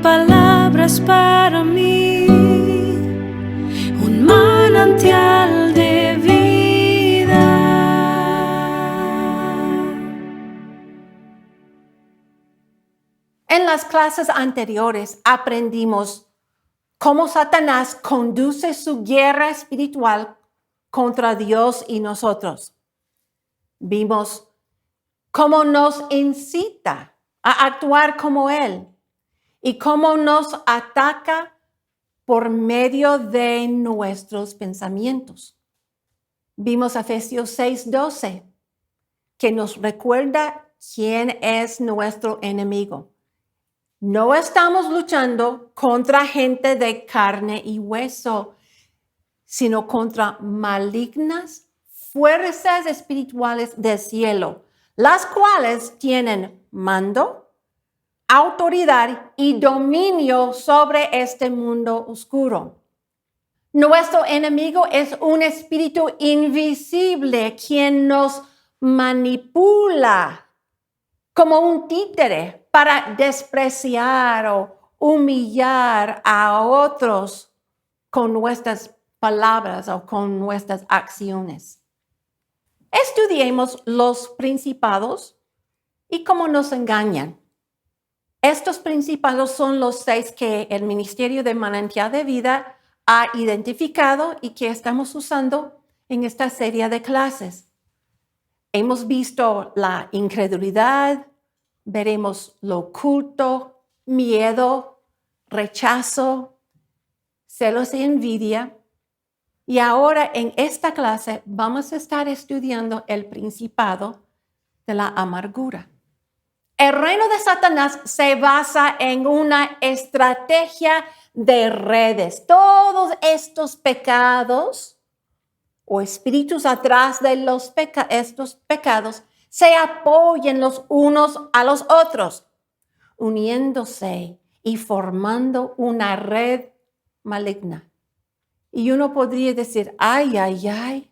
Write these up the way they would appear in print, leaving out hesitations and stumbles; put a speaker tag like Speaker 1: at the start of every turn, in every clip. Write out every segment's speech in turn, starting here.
Speaker 1: palabra es para mí un manantial de vida.
Speaker 2: En las clases anteriores aprendimos cómo Satanás conduce su guerra espiritual contra Dios y nosotros. Vimos cómo nos incita a actuar como Él y cómo nos ataca por medio de nuestros pensamientos. Vimos Efesios 6:12, que nos recuerda quién es nuestro enemigo. No estamos luchando contra gente de carne y hueso, sino contra malignas fuerzas espirituales del cielo, las cuales tienen mando, autoridad y dominio sobre este mundo oscuro. Nuestro enemigo es un espíritu invisible quien nos manipula como un títere para despreciar o humillar a otros con nuestras palabras o con nuestras acciones. Estudiemos los principados y cómo nos engañan. Estos principados son los 6 que el Ministerio de Manantial de Vida ha identificado y que estamos usando en esta serie de clases. Hemos visto la incredulidad, veremos lo oculto, miedo, rechazo, celos y envidia. Y ahora en esta clase vamos a estar estudiando el principado de la amargura. El reino de Satanás se basa en una estrategia de redes. Todos estos pecados o espíritus atrás de estos pecados se apoyan los unos a los otros, uniéndose y formando una red maligna. Y uno podría decir, ay,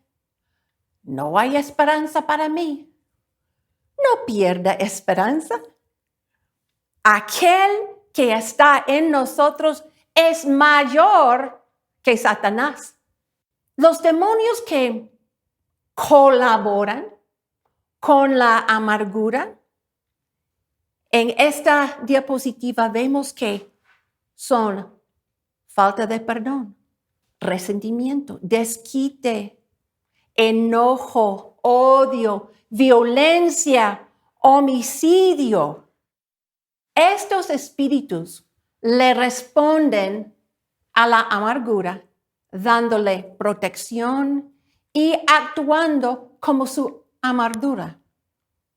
Speaker 2: no hay esperanza para mí. No pierda esperanza. Aquel que está en nosotros es mayor que Satanás. Los demonios que colaboran con la amargura, en esta diapositiva vemos que son falta de perdón, resentimiento, desquite, enojo, odio, violencia, homicidio. Estos espíritus le responden a la amargura, dándole protección y actuando como su amargura.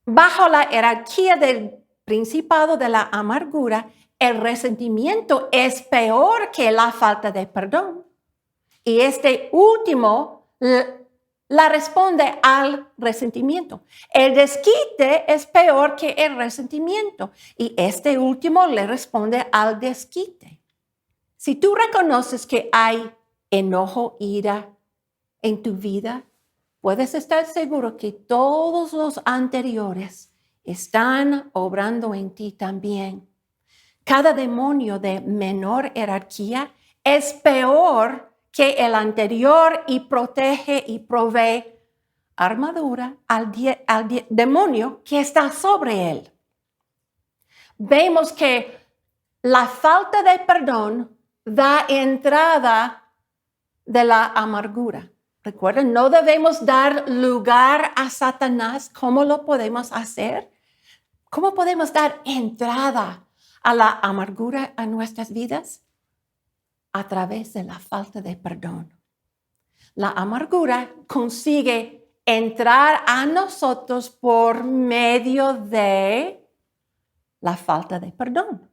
Speaker 2: Bajo la jerarquía del principado de la amargura, el resentimiento es peor que la falta de perdón. Y este último la responde al resentimiento. El desquite es peor que el resentimiento y este último le responde al desquite. Si tú reconoces que hay enojo, ira en tu vida, puedes estar seguro que todos los anteriores están obrando en ti también. Cada demonio de menor jerarquía es peor que el anterior y protege y provee armadura al demonio que está sobre él. Vemos que la falta de perdón da entrada de la amargura. Recuerden, no debemos dar lugar a Satanás. ¿Cómo lo podemos hacer? ¿Cómo podemos dar entrada a la amargura a nuestras vidas? A través de la falta de perdón. La amargura consigue entrar a nosotros por medio de la falta de perdón.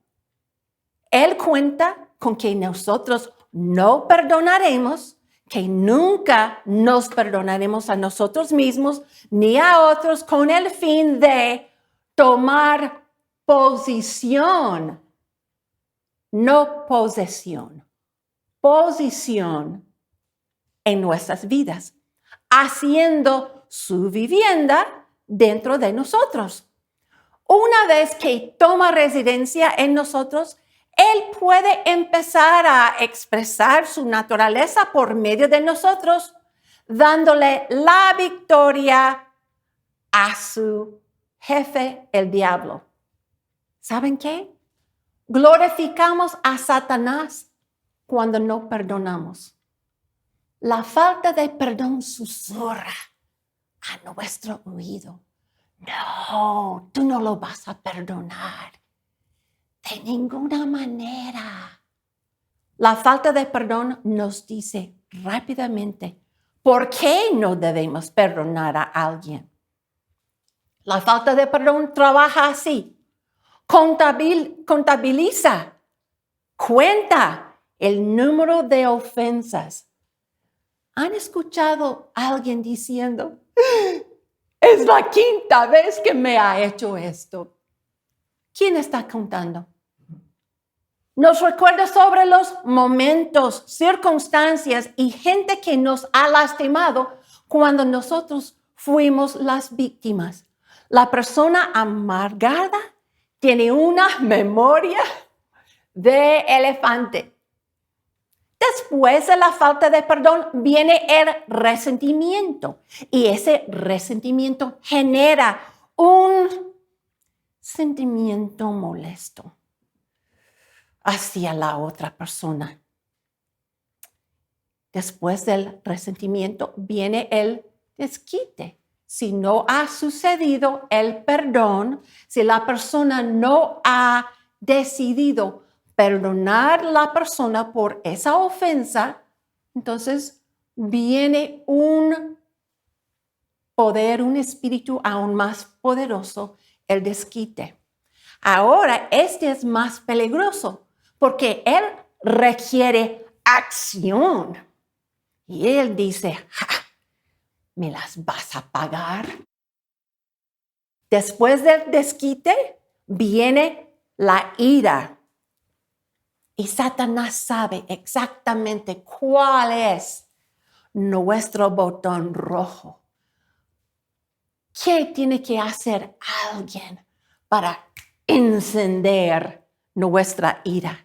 Speaker 2: Él cuenta con que nosotros no perdonaremos, que nunca nos perdonaremos a nosotros mismos ni a otros con el fin de tomar posición, no posesión, posición en nuestras vidas, haciendo su vivienda dentro de nosotros. Una vez que toma residencia en nosotros, Él puede empezar a expresar su naturaleza por medio de nosotros, dándole la victoria a su jefe, el diablo. ¿Saben qué? Glorificamos a Satanás cuando no perdonamos. La falta de perdón susurra a nuestro oído. No, tú no lo vas a perdonar. De ninguna manera. La falta de perdón nos dice rápidamente por qué no debemos perdonar a alguien. La falta de perdón trabaja así. Contabiliza, cuenta el número de ofensas. ¿Han escuchado a alguien diciendo, es la quinta vez que me ha hecho esto? ¿Quién está contando? Nos recuerda sobre los momentos, circunstancias y gente que nos ha lastimado cuando nosotros fuimos las víctimas. La persona amargada tiene una memoria de elefante. Después de la falta de perdón viene el resentimiento y ese resentimiento genera un sentimiento molesto hacia la otra persona. Después del resentimiento viene el desquite. Si no ha sucedido el perdón, si la persona no ha decidido perdonar a la persona por esa ofensa, entonces viene un poder, un espíritu aún más poderoso, el desquite. Ahora, este es más peligroso porque él requiere acción. Y él dice, ¡ja! ¿Me las vas a pagar? Después del desquite viene la ira. Y Satanás sabe exactamente cuál es nuestro botón rojo. ¿Qué tiene que hacer alguien para encender nuestra ira?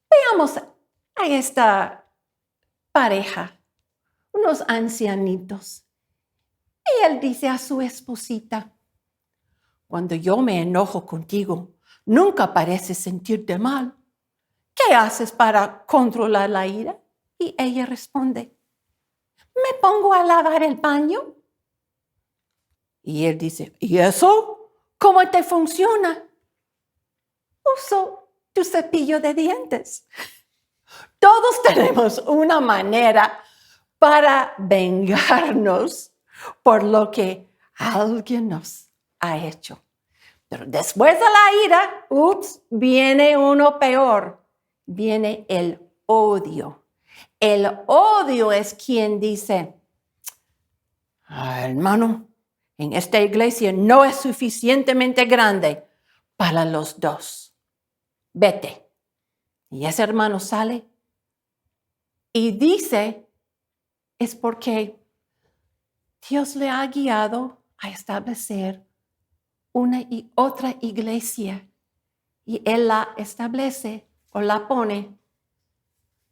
Speaker 2: Veamos a esta pareja, unos ancianitos. Y él dice a su esposita, cuando yo me enojo contigo, nunca pareces sentirte mal. ¿Qué haces para controlar la ira? Y ella responde, me pongo a lavar el baño. Y él dice, ¿y eso? ¿Cómo te funciona? Uso tu cepillo de dientes. Todos tenemos una manera para vengarnos por lo que alguien nos ha hecho. Pero después de la ira, viene uno peor. Viene el odio. El odio es quien dice, hermano, en esta iglesia no es suficientemente grande para los dos. Vete. Y ese hermano sale y dice, es porque Dios le ha guiado a establecer una y otra iglesia y Él la establece o la pone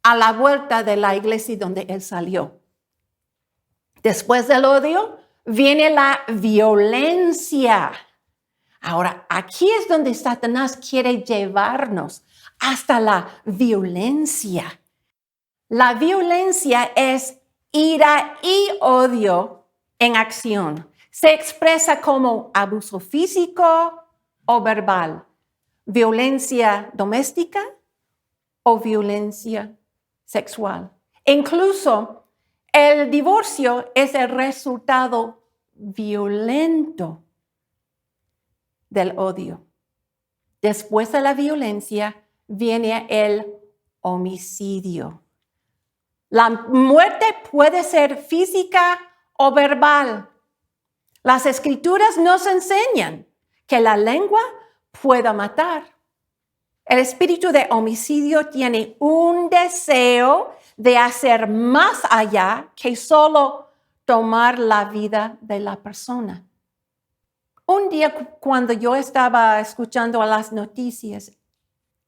Speaker 2: a la vuelta de la iglesia donde Él salió. Después del odio viene la violencia. Ahora, aquí es donde Satanás quiere llevarnos hasta la violencia. La violencia es ira y odio en acción. Se expresa como abuso físico o verbal, violencia doméstica o violencia sexual. Incluso el divorcio es el resultado violento del odio. Después de la violencia viene el homicidio. La muerte puede ser física o verbal. Las escrituras nos enseñan que la lengua puede matar. El espíritu de homicidio tiene un deseo de hacer más allá que solo tomar la vida de la persona. Un día cuando yo estaba escuchando a las noticias,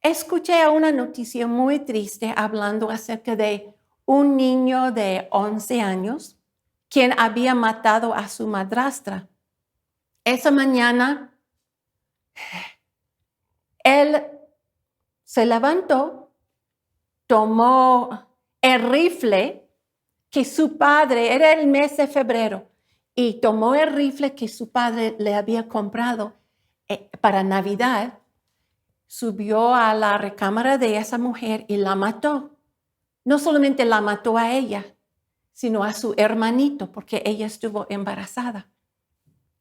Speaker 2: escuché una noticia muy triste hablando acerca de un niño de 11 años quien había matado a su madrastra. Esa mañana, él se levantó, tomó el rifle que su padre, era el mes de febrero, y tomó el rifle que su padre le había comprado para Navidad, subió a la recámara de esa mujer y la mató. No solamente la mató a ella, sino a su hermanito, porque ella estuvo embarazada.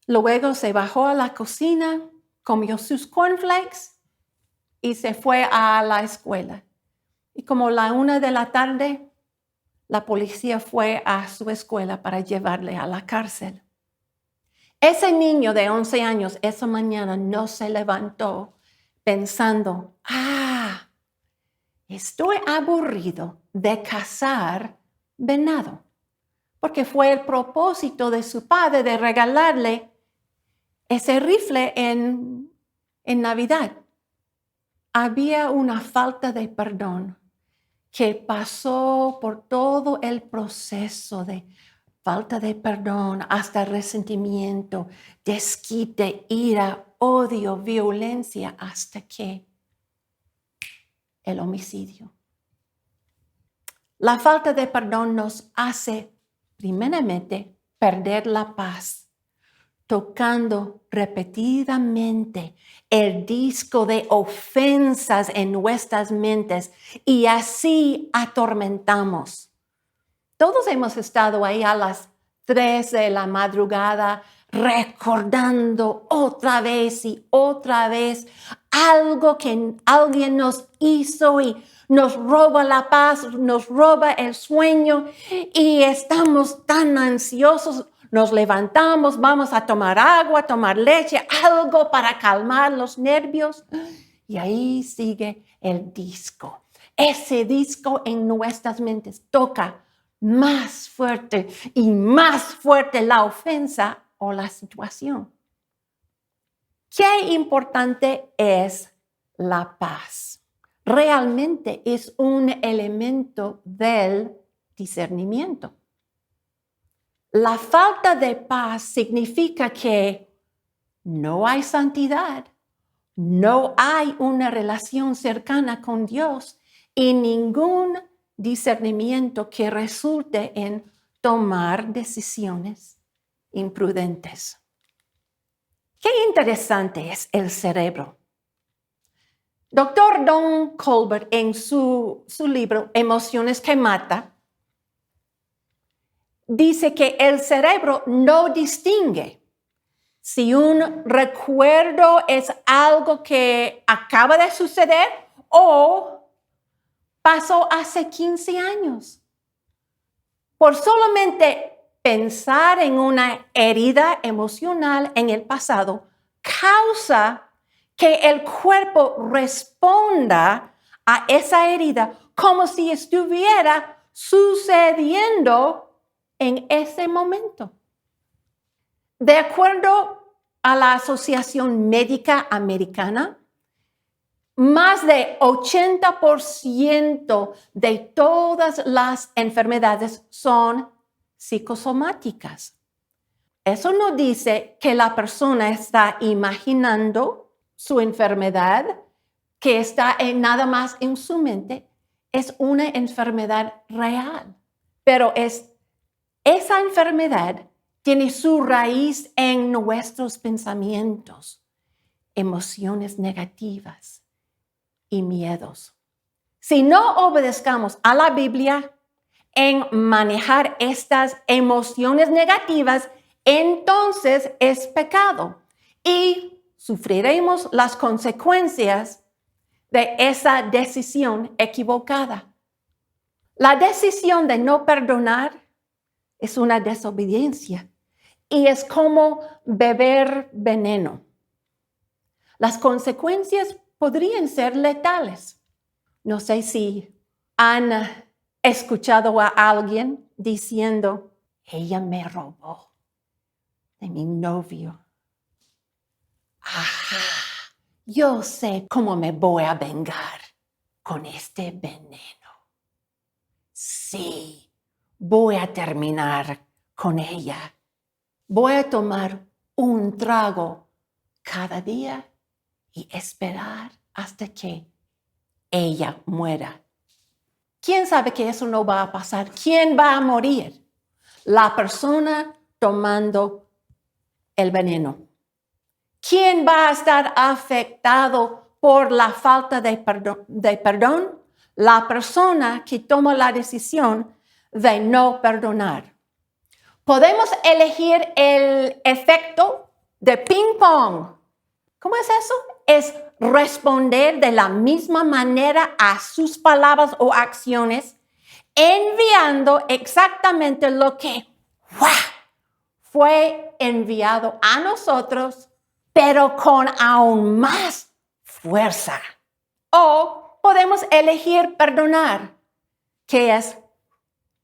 Speaker 2: Luego se bajó a la cocina, comió sus cornflakes y se fue a la escuela. Y como la 1 de la tarde, la policía fue a su escuela para llevarle a la cárcel. Ese niño de 11 años esa mañana no se levantó pensando, estoy aburrido de cazar venado, porque fue el propósito de su padre de regalarle ese rifle en Navidad. Había una falta de perdón que pasó por todo el proceso de falta de perdón hasta resentimiento, desquite, ira, odio, violencia, hasta que el homicidio. La falta de perdón nos hace, primeramente, perder la paz, tocando repetidamente el disco de ofensas en nuestras mentes y así atormentamos. Todos hemos estado ahí a las 3 de la madrugada recordando otra vez y otra vez algo que alguien nos hizo y nos roba la paz, nos roba el sueño y estamos tan ansiosos. Nos levantamos, vamos a tomar agua, tomar leche, algo para calmar los nervios. Y ahí sigue el disco. Ese disco en nuestras mentes toca más fuerte y más fuerte la ofensa o la situación. Qué importante es la paz. Realmente es un elemento del discernimiento. La falta de paz significa que no hay santidad, no hay una relación cercana con Dios y ningún discernimiento que resulte en tomar decisiones imprudentes. Qué interesante es el cerebro. Dr. Don Colbert, en su libro Emociones que Mata, dice que el cerebro no distingue si un recuerdo es algo que acaba de suceder o pasó hace 15 años. Por solamente pensar en una herida emocional en el pasado, causa que el cuerpo responda a esa herida como si estuviera sucediendo en ese momento. De acuerdo a la Asociación Médica Americana, más de 80% de todas las enfermedades son psicosomáticas. Eso no dice que la persona está imaginando su enfermedad, que está nada más en su mente. Es una enfermedad real, pero esa enfermedad tiene su raíz en nuestros pensamientos, emociones negativas y miedos. Si no obedezcamos a la Biblia en manejar estas emociones negativas, entonces es pecado y sufriremos las consecuencias de esa decisión equivocada. La decisión de no perdonar es una desobediencia y es como beber veneno. Las consecuencias podrían ser letales. No sé si han escuchado a alguien diciendo, ella me robó de mi novio. Ajá, yo sé cómo me voy a vengar con este veneno. Sí, voy a terminar con ella. Voy a tomar un trago cada día y esperar hasta que ella muera. ¿Quién sabe que eso no va a pasar? ¿Quién va a morir? La persona tomando el veneno. ¿Quién va a estar afectado por la falta de perdón? La persona que toma la decisión de no perdonar. Podemos elegir el efecto de ping pong. ¿Cómo es eso? Es responder de la misma manera a sus palabras o acciones, enviando exactamente lo que fue enviado a nosotros, pero con aún más fuerza. O podemos elegir perdonar, que es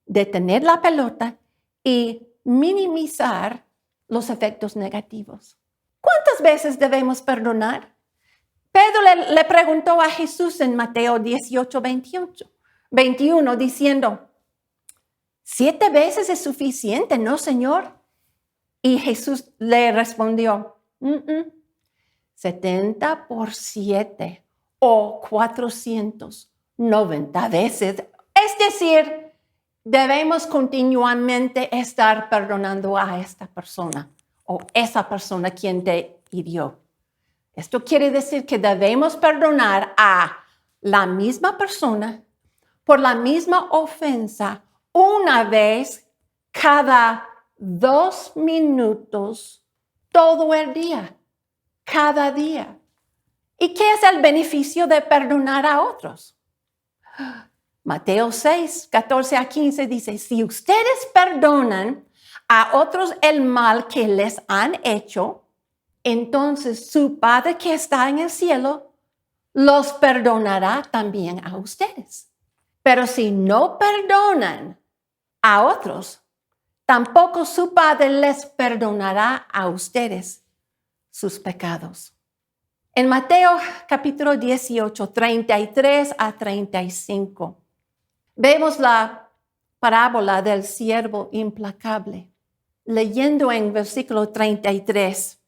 Speaker 2: detener la pelota y minimizar los efectos negativos. ¿Cuántas veces debemos perdonar? Pedro le preguntó a Jesús en Mateo 18, 21, diciendo, ¿7 veces es suficiente, no, Señor? Y Jesús le respondió, 70 por 7 o 490 veces. Es decir, debemos continuamente estar perdonando a esta persona o esa persona quien te hirió. Esto quiere decir que debemos perdonar a la misma persona por la misma ofensa una vez cada 2 minutos todo el día, cada día. ¿Y qué es el beneficio de perdonar a otros? Mateo 6, 14 a 15 dice, si ustedes perdonan a otros el mal que les han hecho, entonces su Padre que está en el cielo los perdonará también a ustedes. Pero si no perdonan a otros, tampoco su Padre les perdonará a ustedes sus pecados. En Mateo capítulo 18, 33 a 35, vemos la parábola del siervo implacable. Leyendo en versículo 33,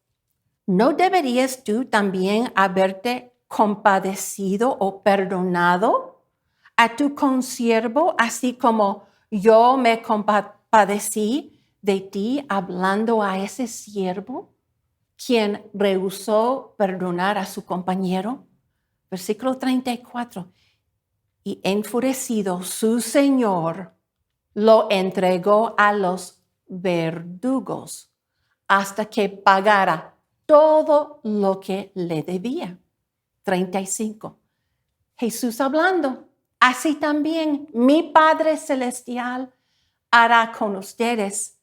Speaker 2: ¿no deberías tú también haberte compadecido o perdonado a tu consiervo, así como yo me compadecí de ti hablando a ese siervo, quien rehusó perdonar a su compañero? Versículo 34. Y enfurecido su señor lo entregó a los verdugos hasta que pagara todo lo que le debía. 35. Jesús hablando, así también mi Padre Celestial hará con ustedes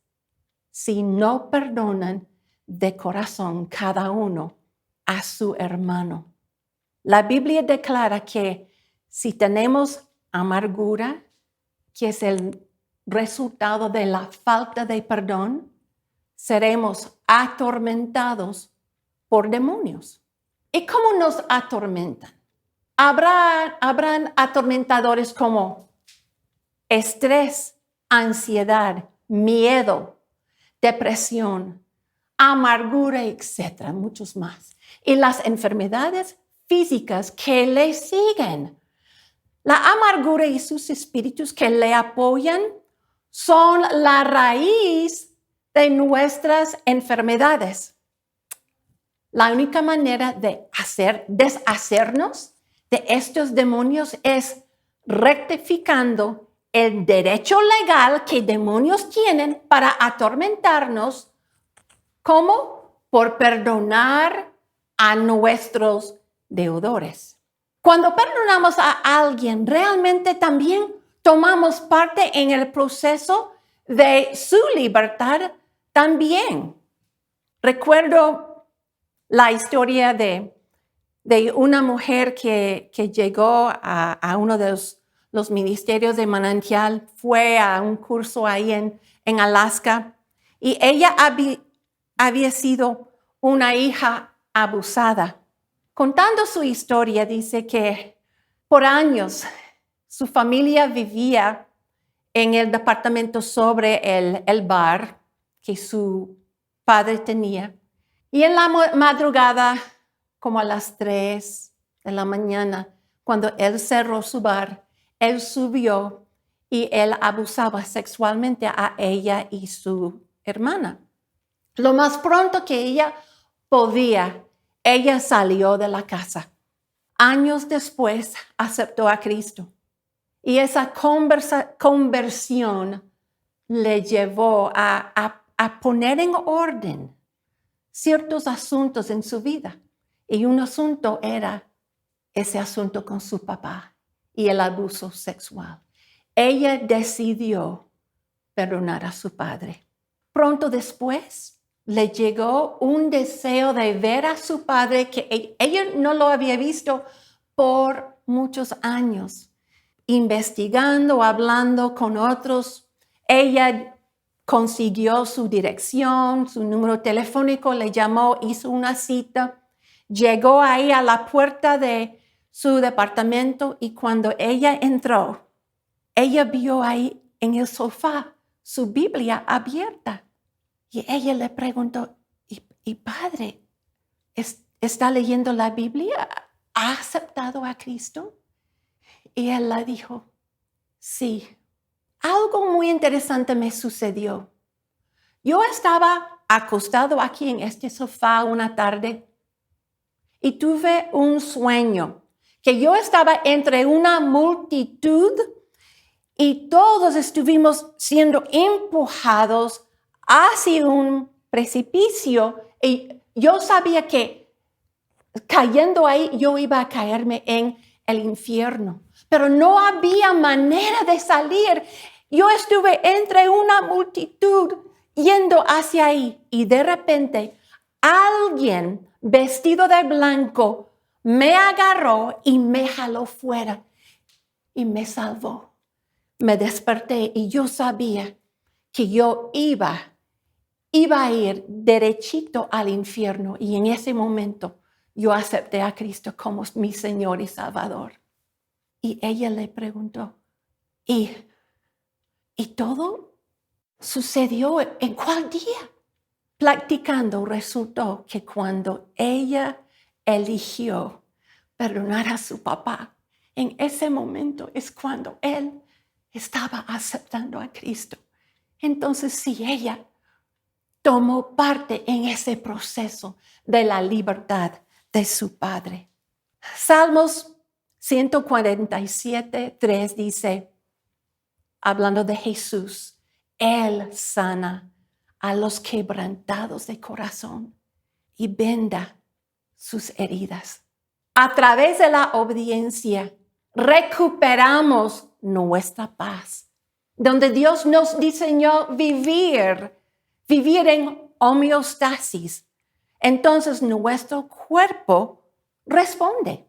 Speaker 2: si no perdonan de corazón cada uno a su hermano. La Biblia declara que si tenemos amargura, que es el resultado de la falta de perdón, seremos atormentados por demonios. ¿Y cómo nos atormentan? Habrán atormentadores como estrés, ansiedad, miedo, depresión, amargura, etcétera, muchos más. Y las enfermedades físicas que le siguen. La amargura y sus espíritus que le apoyan son la raíz de nuestras enfermedades. La única manera de deshacernos de estos demonios es rectificando el derecho legal que demonios tienen para atormentarnos. ¿Cómo? Por perdonar a nuestros deudores. Cuando perdonamos a alguien, realmente también tomamos parte en el proceso de su libertad también. Recuerdo la historia de una mujer que llegó a uno de los ministerios de Manantial, fue a un curso ahí en Alaska, y ella había sido una hija abusada. Contando su historia, dice que por años su familia vivía en el departamento sobre el bar que su padre tenía. Y en la madrugada, como a las 3 de la mañana, cuando él cerró su bar, él subió y él abusaba sexualmente a ella y su hermana. Lo más pronto que ella podía, ella salió de la casa. Años después aceptó a Cristo. Y esa conversión le llevó a poner en orden ciertos asuntos en su vida. Y un asunto era ese asunto con su papá y el abuso sexual. Ella decidió perdonar a su padre. Pronto después le llegó un deseo de ver a su padre que ella no lo había visto por muchos años. Investigando, hablando con otros, ella consiguió su dirección, su número telefónico, le llamó, hizo una cita, llegó ahí a la puerta de su departamento y cuando ella entró, ella vio ahí en el sofá su Biblia abierta y ella le preguntó, ¿y padre, está leyendo la Biblia? ¿Ha aceptado a Cristo? Y él le dijo, sí. Algo muy interesante me sucedió. Yo estaba acostado aquí en este sofá una tarde y tuve un sueño que yo estaba entre una multitud y todos estuvimos siendo empujados hacia un precipicio y yo sabía que cayendo ahí yo iba a caerme en el infierno. Pero no había manera de salir. Yo estuve entre una multitud yendo hacia ahí y de repente alguien vestido de blanco me agarró y me jaló fuera y me salvó. Me desperté y yo sabía que yo iba a ir derechito al infierno y en ese momento yo acepté a Cristo como mi Señor y Salvador. Y ella le preguntó, ¿y todo sucedió en cuál día? Platicando, resultó que cuando ella eligió perdonar a su papá, en ese momento es cuando él estaba aceptando a Cristo. Entonces, sí, ella tomó parte en ese proceso de la libertad de su padre. Salmos 147:3 dice, hablando de Jesús, Él sana a los quebrantados de corazón y venda sus heridas. A través de la obediencia recuperamos nuestra paz, donde Dios nos diseñó vivir en homeostasis. Entonces nuestro cuerpo responde.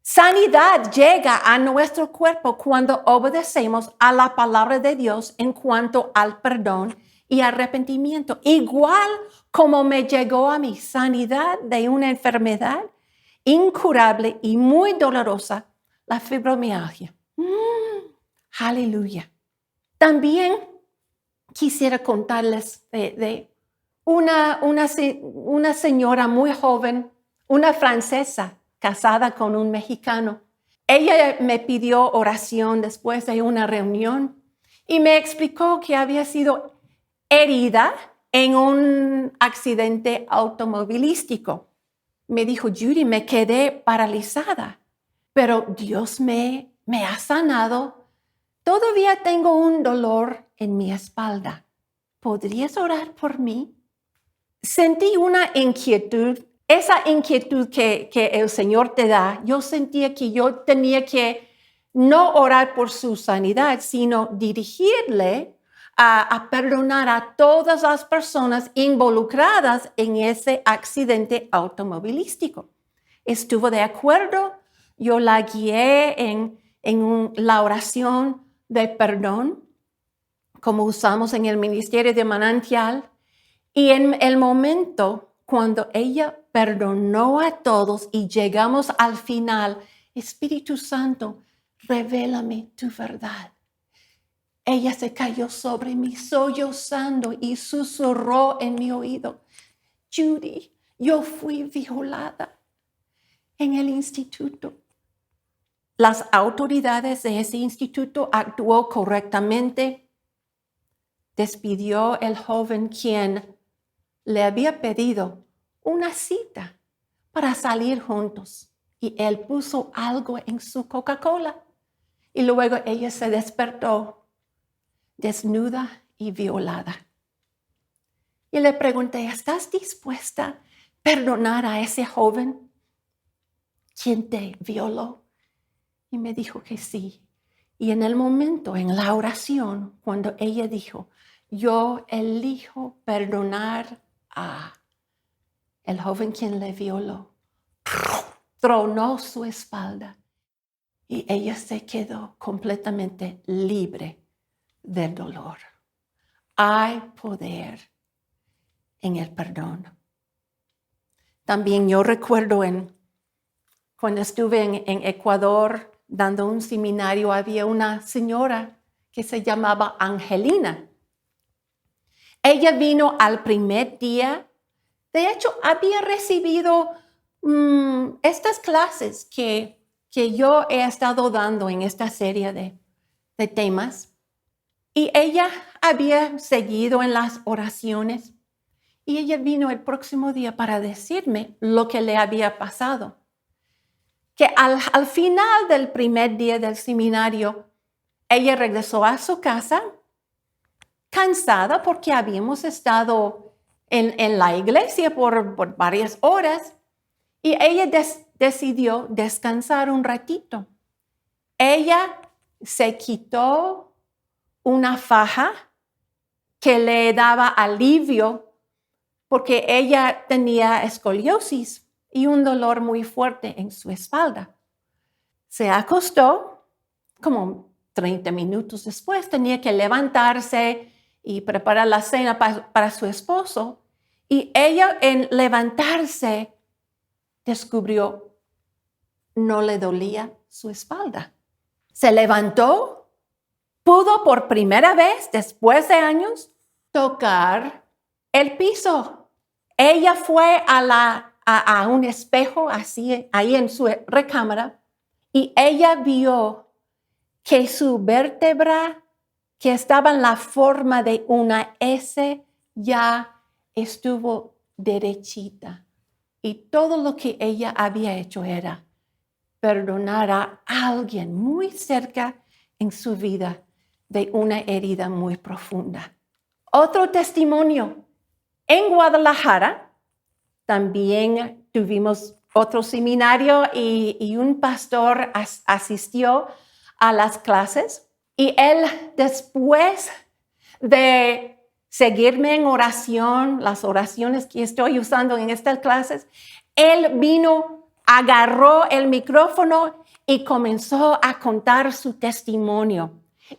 Speaker 2: Sanidad llega a nuestro cuerpo cuando obedecemos a la palabra de Dios en cuanto al perdón y arrepentimiento. Igual como me llegó a mí sanidad de una enfermedad incurable y muy dolorosa, la fibromialgia. Aleluya. También quisiera contarles de una señora muy joven, una francesa, casada con un mexicano. Ella me pidió oración después de una reunión y me explicó que había sido herida en un accidente automovilístico. Me dijo, Judy, me quedé paralizada, pero Dios me ha sanado. Todavía tengo un dolor en mi espalda. ¿Podrías orar por mí? Sentí una inquietud. Esa inquietud que el Señor te da, yo sentía que yo tenía que no orar por su sanidad, sino dirigirle a perdonar a todas las personas involucradas en ese accidente automovilístico. Estuvo de acuerdo, yo la guié en la oración de perdón, como usamos en el Ministerio de Manantial, y en el momento cuando ella perdonó a todos y llegamos al final, Espíritu Santo, revélame tu verdad. Ella se cayó sobre mí, sollozando y susurró en mi oído, Judy, yo fui violada en el instituto. Las autoridades de ese instituto actuó correctamente. Despidió el joven quien le había pedido una cita para salir juntos. Y él puso algo en su Coca-Cola. Y luego ella se despertó desnuda y violada. Y le pregunté, ¿estás dispuesta a perdonar a ese joven quien te violó? Y me dijo que sí. Y en el momento, en la oración, cuando ella dijo, yo elijo perdonar a el joven quien le violó, tronó su espalda y ella se quedó completamente libre del dolor. Hay poder en el perdón. También yo recuerdo cuando estuve en Ecuador dando un seminario, había una señora que se llamaba Angelina. Ella vino al primer día. De hecho, había recibido estas clases que yo he estado dando en esta serie de temas. Y ella había seguido en las oraciones. Y ella vino el próximo día para decirme lo que le había pasado. Que al final del primer día del seminario, ella regresó a su casa cansada porque habíamos estado en la iglesia por varias horas y ella decidió descansar un ratito. Ella se quitó una faja que le daba alivio porque ella tenía escoliosis y un dolor muy fuerte en su espalda. Se acostó, como 30 minutos después, tenía que levantarse y preparar la cena para su esposo. Y ella, en levantarse, descubrió no le dolía su espalda. Se levantó, pudo por primera vez, después de años, tocar el piso. Ella fue a un espejo así, ahí en su recámara, y ella vio que su vértebra, que estaba en la forma de una S, ya estuvo derechita. Y todo lo que ella había hecho era perdonar a alguien muy cerca en su vida de una herida muy profunda. Otro testimonio. En Guadalajara también tuvimos otro seminario y un pastor asistió a las clases y él, después de seguirme en oración, las oraciones que estoy usando en estas clases, él vino, agarró el micrófono y comenzó a contar su testimonio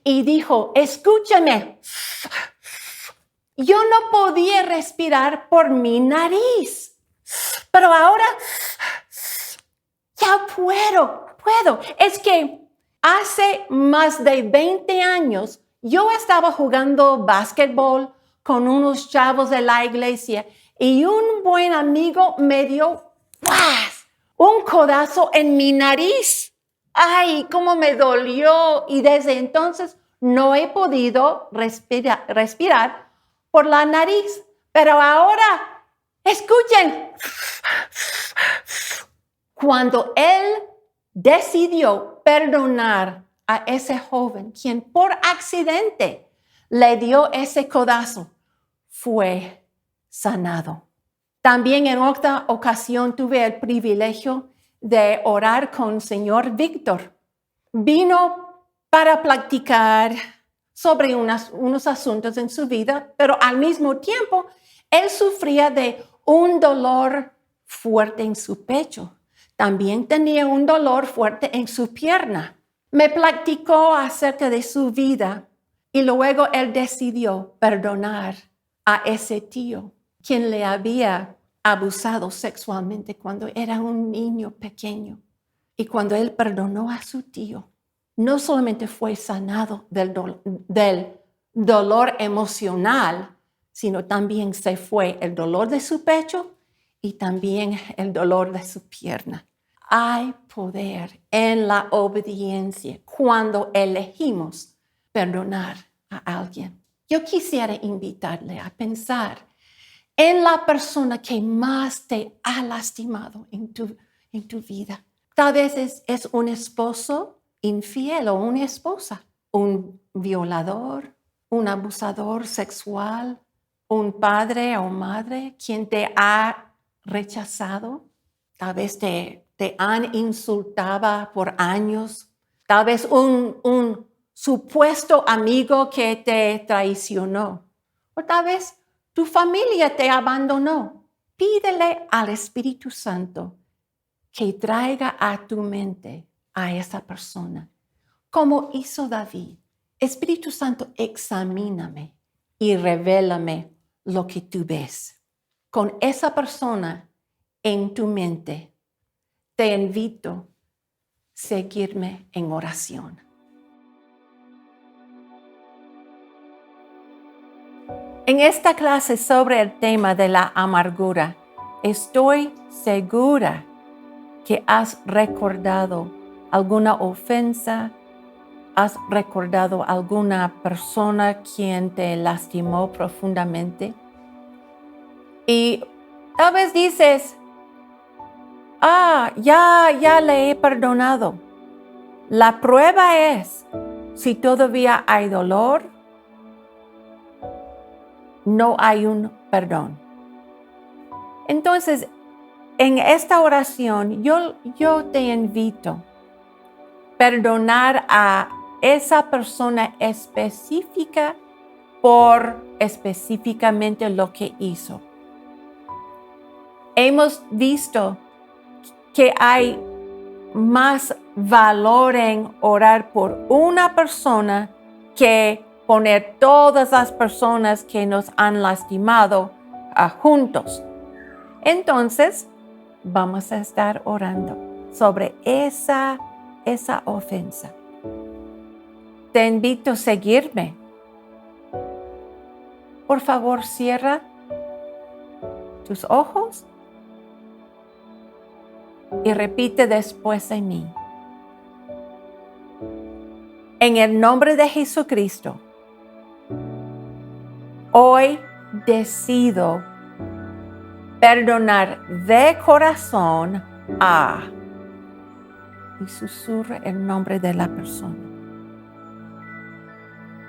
Speaker 2: y dijo, escúchame, yo no podía respirar por mi nariz, pero ahora ya puedo. Es que hace más de 20 años yo estaba jugando básquetbol con unos chavos de la iglesia y un buen amigo me dio un codazo en mi nariz. ¡Ay, cómo me dolió! Y desde entonces no he podido respirar por la nariz. Pero ahora, escuchen. Cuando él decidió perdonar a ese joven, quien por accidente le dio ese codazo, fue sanado. También en otra ocasión tuve el privilegio de orar con el señor Víctor. Vino para platicar sobre unos asuntos en su vida, pero al mismo tiempo él sufría de un dolor fuerte en su pecho. También tenía un dolor fuerte en su pierna. Me platicó acerca de su vida y luego él decidió perdonar a ese tío quien le había abusado sexualmente cuando era un niño pequeño. Y cuando él perdonó a su tío, no solamente fue sanado del dolor emocional, sino también se fue el dolor de su pecho y también el dolor de su pierna. Hay poder en la obediencia cuando elegimos perdonar a alguien. Yo quisiera invitarle a pensar en la persona que más te ha lastimado en tu vida. Tal vez es un esposo infiel o una esposa, un violador, un abusador sexual, un padre o madre quien te ha rechazado. Tal vez te han insultado por años. Tal vez un supuesto amigo que te traicionó. O tal vez tu familia te abandonó. Pídele al Espíritu Santo que traiga a tu mente a esa persona. Como hizo David. Espíritu Santo, examíname y revélame lo que tú ves. Con esa persona en tu mente, te invito a seguirme en oración. En esta clase sobre el tema de la amargura, estoy segura que has recordado alguna ofensa, has recordado alguna persona quien te lastimó profundamente. Y tal vez dices, ya le he perdonado. La prueba es, si todavía hay dolor, no hay un perdón. Entonces, en esta oración, yo te invito a perdonar a esa persona específica por específicamente lo que hizo. Hemos visto que hay más valor en orar por una persona que poner todas las personas que nos han lastimado juntos. Entonces, vamos a estar orando sobre esa ofensa. Te invito a seguirme. Por favor, cierra tus ojos y repite después de mí. En el nombre de Jesucristo, hoy decido perdonar de corazón a, y susurra el nombre de la persona.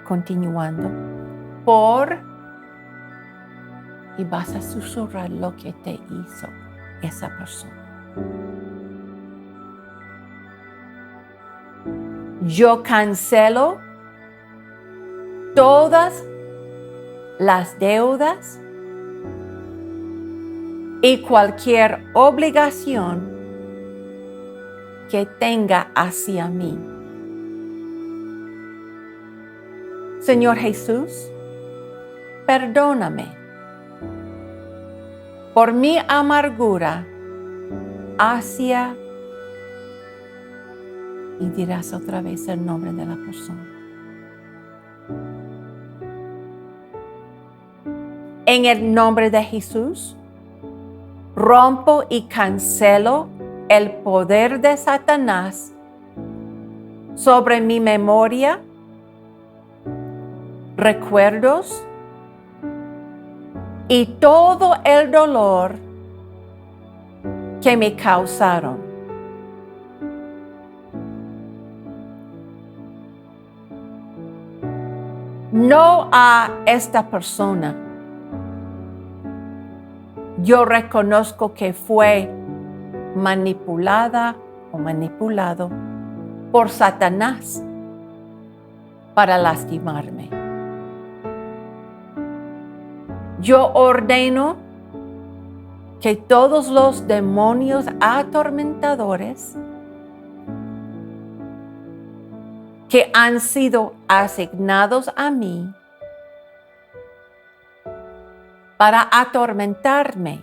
Speaker 2: Continuando, y vas a susurrar lo que te hizo esa persona. Yo cancelo todas las deudas y cualquier obligación que tenga hacia mí. Señor Jesús, perdóname por mi amargura hacia, y dirás otra vez el nombre de la persona. En el nombre de Jesús, rompo y cancelo el poder de Satanás sobre mi memoria, recuerdos y todo el dolor que me causaron. No a esta persona. Yo reconozco que fue manipulada o manipulado por Satanás para lastimarme. Yo ordeno que todos los demonios atormentadores que han sido asignados a mí para atormentarme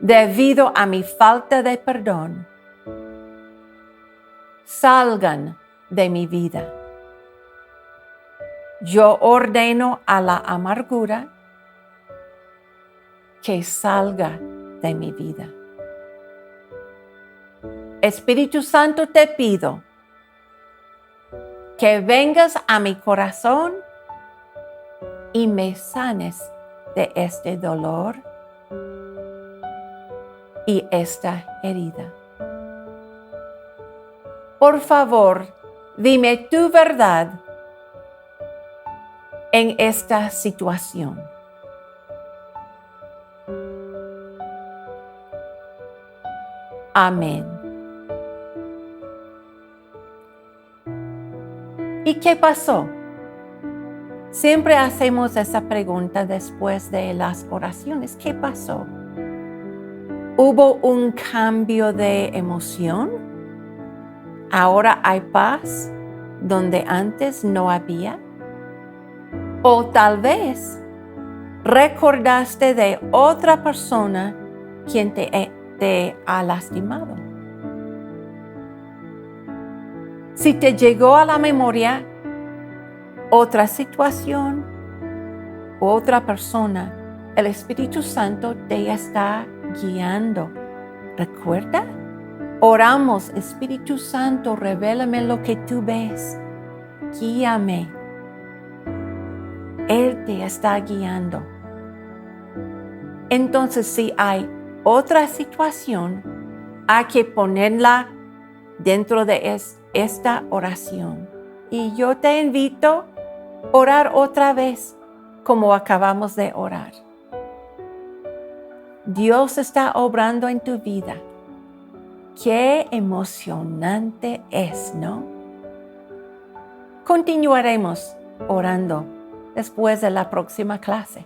Speaker 2: debido a mi falta de perdón, salgan de mi vida. Yo ordeno a la amargura que salga de mi vida. Espíritu Santo, te pido que vengas a mi corazón y me sanes de este dolor y esta herida. Por favor, dime tu verdad en esta situación. Amén. ¿Y qué pasó? Siempre hacemos esa pregunta después de las oraciones. ¿Qué pasó? ¿Hubo un cambio de emoción? ¿Ahora hay paz donde antes no había? O tal vez recordaste de otra persona quien te ha lastimado. Si te llegó a la memoria otra situación, otra persona, el Espíritu Santo te está guiando. ¿Recuerda? Oramos, Espíritu Santo, revélame lo que tú ves. Guíame. Él te está guiando. Entonces, si hay otra situación, hay que ponerla dentro de esta oración. Y yo te invito a orar otra vez como acabamos de orar. Dios está obrando en tu vida. Qué emocionante es, ¿no? Continuaremos orando después de la próxima clase.